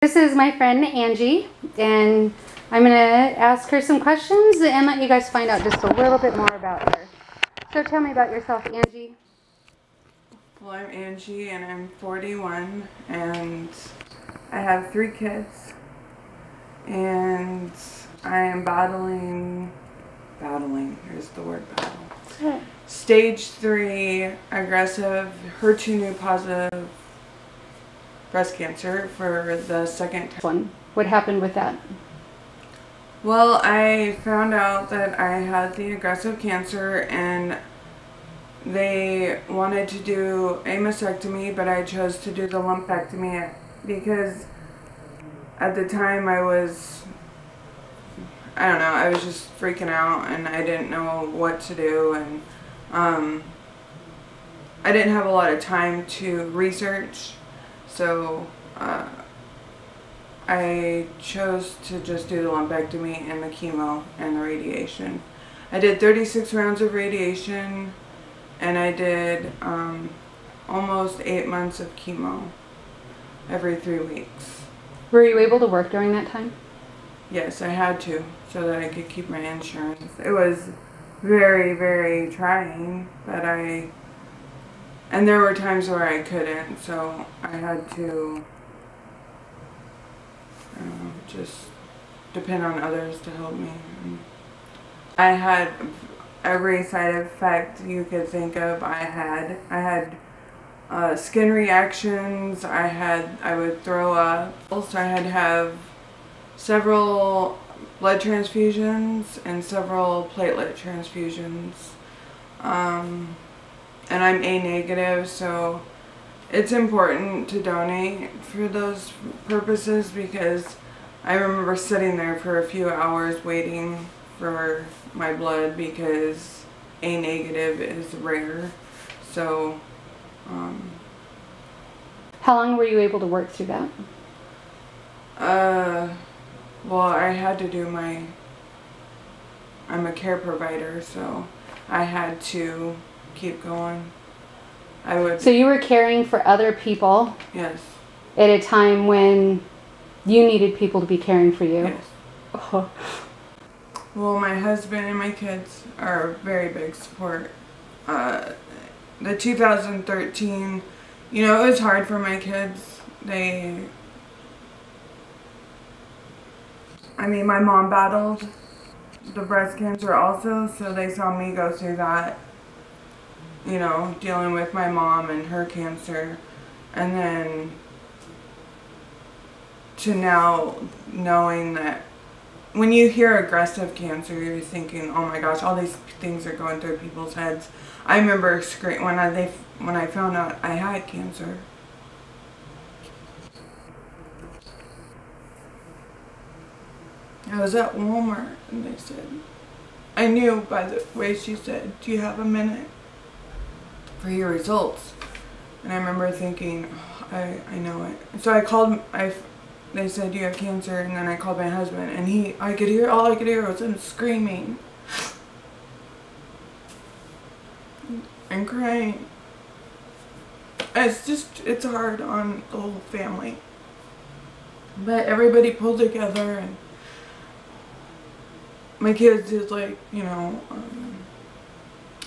This is my friend Angie, and I'm going to ask her some questions and let you guys find out just a little bit more about her. So tell me about yourself, Angie. Well, I'm Angie and I'm 41 and I have 3 kids and I am battling, here's the word battle. Stage 3 aggressive HER2 positive breast cancer for the second time. What happened with that? Well, I found out that I had the aggressive cancer and they wanted to do a mastectomy, but I chose to do the lumpectomy because at the time I was just freaking out and I didn't know what to do, and I didn't have a lot of time to research, so I chose to just do the lumpectomy and the chemo and the radiation. I did 36 rounds of radiation and I did almost 8 months of chemo every 3 weeks. Were you able to work during that time? Yes, I had to, so that I could keep my insurance. It was very, very trying, but and there were times where I couldn't, so I had to just depend on others to help me. I had every side effect you could think of. I had skin reactions. I would throw up. Also, I had to have several blood transfusions and several platelet transfusions. And I'm A negative, so it's important to donate for those purposes, because I remember sitting there for a few hours waiting for my blood because A negative is rare. So how long were you able to work through that? well, I had to do I'm a care provider, so I had to keep going. So you were caring for other people? Yes. At a time when you needed people to be caring for you? Yes. Oh. Well, my husband and my kids are very big support. The 2013, it was hard for my kids. My mom battled the breast cancer also, so they saw me go through that, dealing with my mom and her cancer. And then to now knowing that when you hear aggressive cancer, you're thinking, oh my gosh, all these things are going through people's heads. I remember screaming when I found out I had cancer. I was at Walmart and they said, I knew by the way she said, do you have a minute for your results? And I remember thinking, oh, I know it. So I called, they said, you have cancer, and then I called my husband, and all I could hear was him screaming and crying. It's hard on the whole family. But everybody pulled together, and my kids did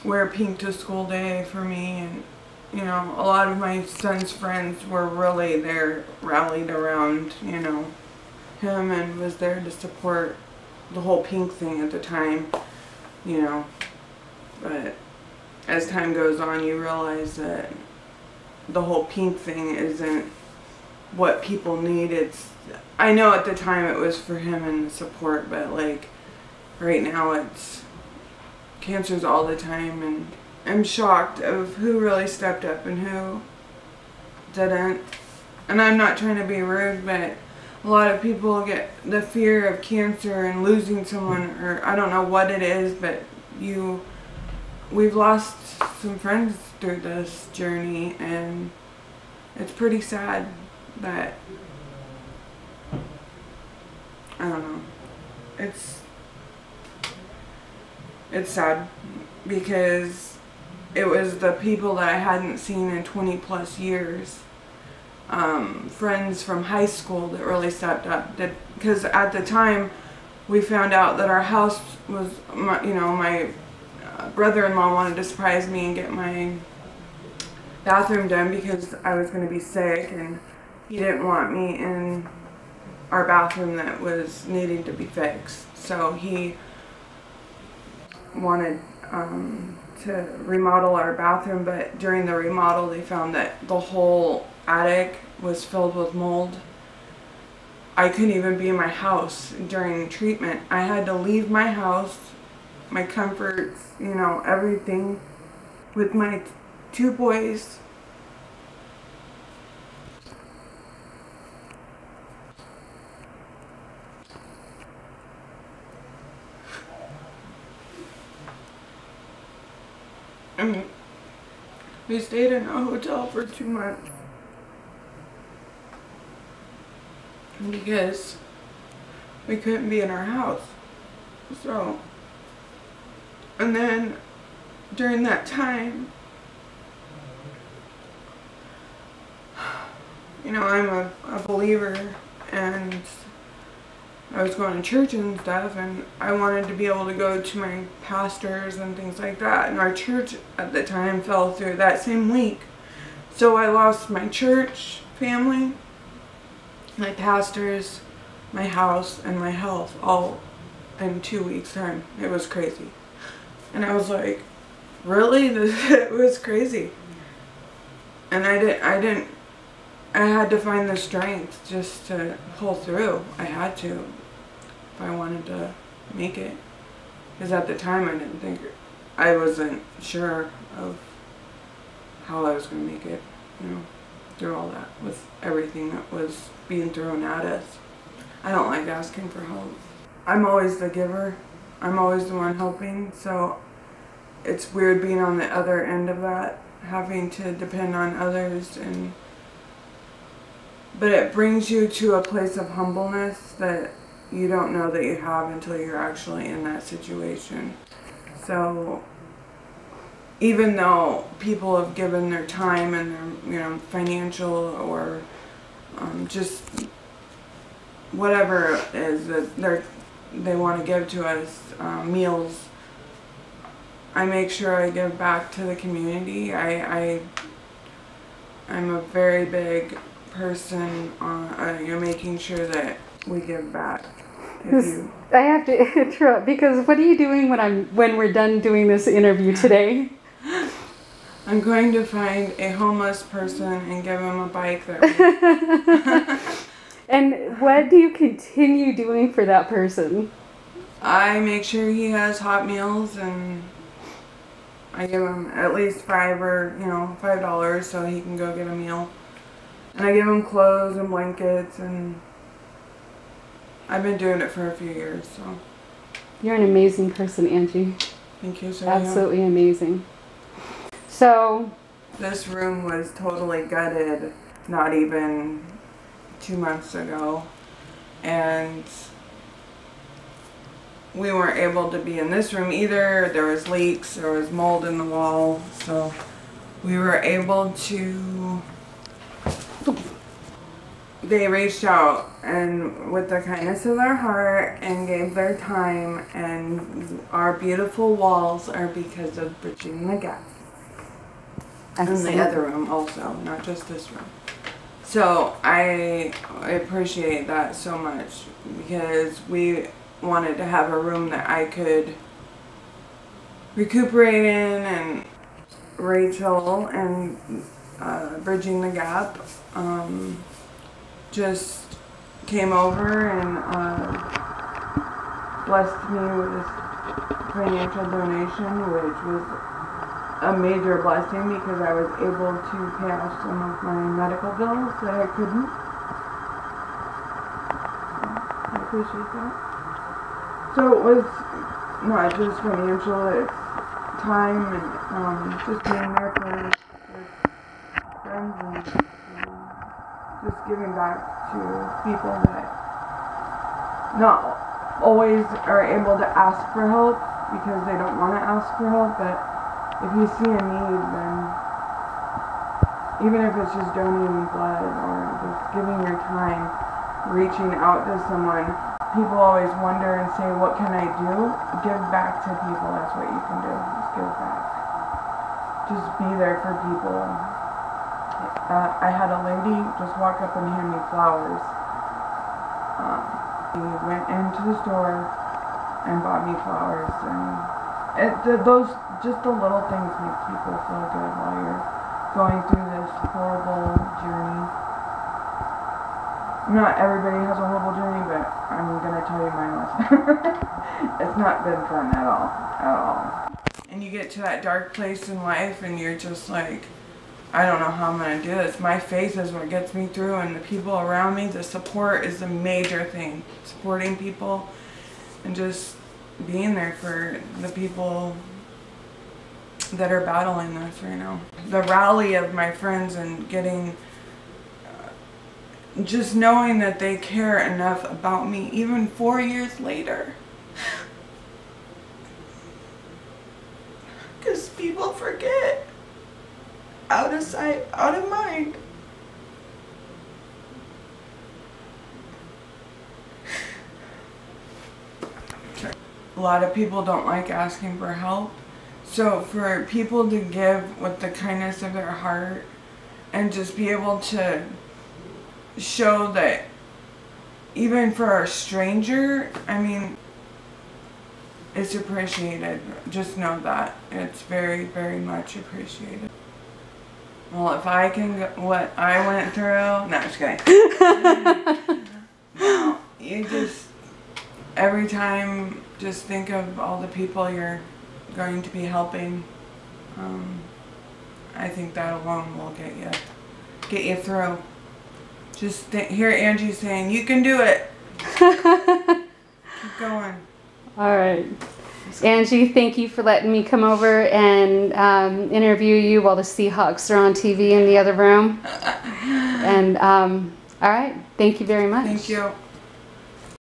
wear pink to school day for me, and a lot of my son's friends were really there, rallied around, him, and was there to support the whole pink thing at the time, but as time goes on, you realize that the whole pink thing isn't what people need. I know at the time it was for him and the support, but right now it's cancers all the time, and I'm shocked of who really stepped up and who didn't. And I'm not trying to be rude, but a lot of people get the fear of cancer and losing someone, or I don't know what it is, but we've lost some friends through this journey, and it's pretty sad that, I don't know, it's sad because it was the people that I hadn't seen in 20 plus years friends from high school that really stepped up. Because at the time, we found out that our house was, my brother-in-law wanted to surprise me and get my bathroom done because I was going to be sick, and he didn't want me in our bathroom that was needing to be fixed. So he wanted to remodel our bathroom, but during the remodel they found that the whole attic was filled with mold. I couldn't even be in my house during treatment. I had to leave my house, my comforts, everything, with my 2 boys. And we stayed in a hotel for 2 months because we couldn't be in our house. So, and then during that time, I'm a believer, and I was going to church and stuff, and I wanted to be able to go to my pastors and things like that. And our church at the time fell through that same week. So I lost my church family, my pastors, my house, and my health all in 2 weeks' time. It was crazy. And I was like, really? It was crazy. And I had to find the strength just to pull through. I had to, if I wanted to make it. Because at the time I wasn't sure of how I was going to make it, through all that, with everything that was being thrown at us. I don't like asking for help. I'm always the giver. I'm always the one helping, so it's weird being on the other end of that, having to depend on others, but it brings you to a place of humbleness that you don't know that you have until you're actually in that situation. So even though people have given their time and their financial or just whatever it is that they want to give to us, meals, I make sure I give back to the community. I'm a very big person on making sure that we give back. I have to interrupt, because what are you doing when we're done doing this interview today? I'm going to find a homeless person and give him a bike that And what do you continue doing for that person? I make sure he has hot meals, and I give him at least $5 so he can go get a meal. And I give him clothes and blankets, and I've been doing it for a few years, so. You're an amazing person, Angie. Thank you, sir. Absolutely amazing. So, this room was totally gutted not even 2 months ago, and we weren't able to be in this room either. There was leaks, there was mold in the wall, so we were able to, they reached out and with the kindness of their heart and gave their time, and our beautiful walls are because of bridging the gap. excellent. In the other room also, not just this room. So I appreciate that so much, because we wanted to have a room that I could recuperate in, and Rachel and Bridging the Gap just came over and blessed me with this financial donation, which was a major blessing because I was able to pay off some of my medical bills that I couldn't. So I appreciate that. So it was not just financial, it's time and just being there for friends, and just giving back to people that not always are able to ask for help because they don't want to ask for help, but if you see a need, then even if it's just donating blood or just giving your time, reaching out to someone. People always wonder and say, what can I do? Give back to people. That's what you can do. Just give back. Just be there for people. I had a lady just walk up and hand me flowers. He went into the store and bought me flowers, and just the little things make people feel good while you're going through this horrible journey. Not everybody has a horrible journey, but I'm gonna tell you mine was. It's not been fun at all. And you get to that dark place in life, and you're just like, I don't know how I'm gonna do this. My faith is what gets me through, and the people around me, the support is the major thing. Supporting people and just being there for the people that are battling this right now. The rally of my friends and getting, just knowing that they care enough about me even 4 years later. Because people forget. Out of sight, out of mind. A lot of people don't like asking for help. So for people to give with the kindness of their heart and just be able to show that even for a stranger, I mean, it's appreciated. Just know that. It's very, very much appreciated. Well, if I can go, what I went through, no, just kidding. No, you just, every time, just think of all the people you're going to be helping. I think that alone will get you through. Just hear Angie saying, you can do it. Keep going. All right. Angie, thank you for letting me come over and interview you while the Seahawks are on TV in the other room. And all right, thank you very much. Thank you.